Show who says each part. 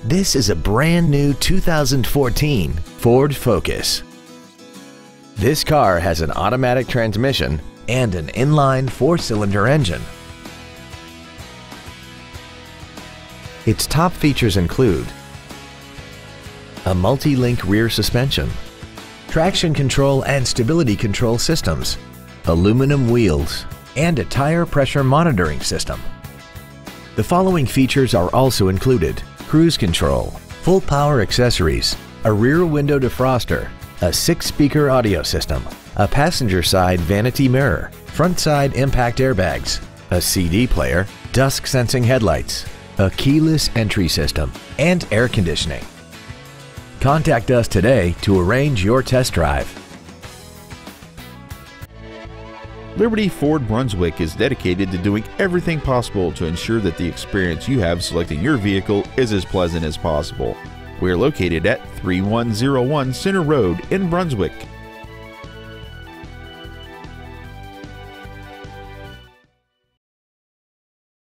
Speaker 1: This is a brand new 2014 Ford Focus. This car has an automatic transmission and an inline 4-cylinder engine. Its top features include a multi-link rear suspension, traction control and stability control systems, aluminum wheels, and a tire pressure monitoring system. The following features are also included: cruise control, full power accessories, a rear window defroster, a 6-speaker audio system, a passenger side vanity mirror, front side impact airbags, a CD player, dusk sensing headlights, a keyless entry system, and air conditioning. Contact us today to arrange your test drive.
Speaker 2: Liberty Ford Brunswick is dedicated to doing everything possible to ensure that the experience you have selecting your vehicle is as pleasant as possible. We are located at 3101 Center Road in Brunswick.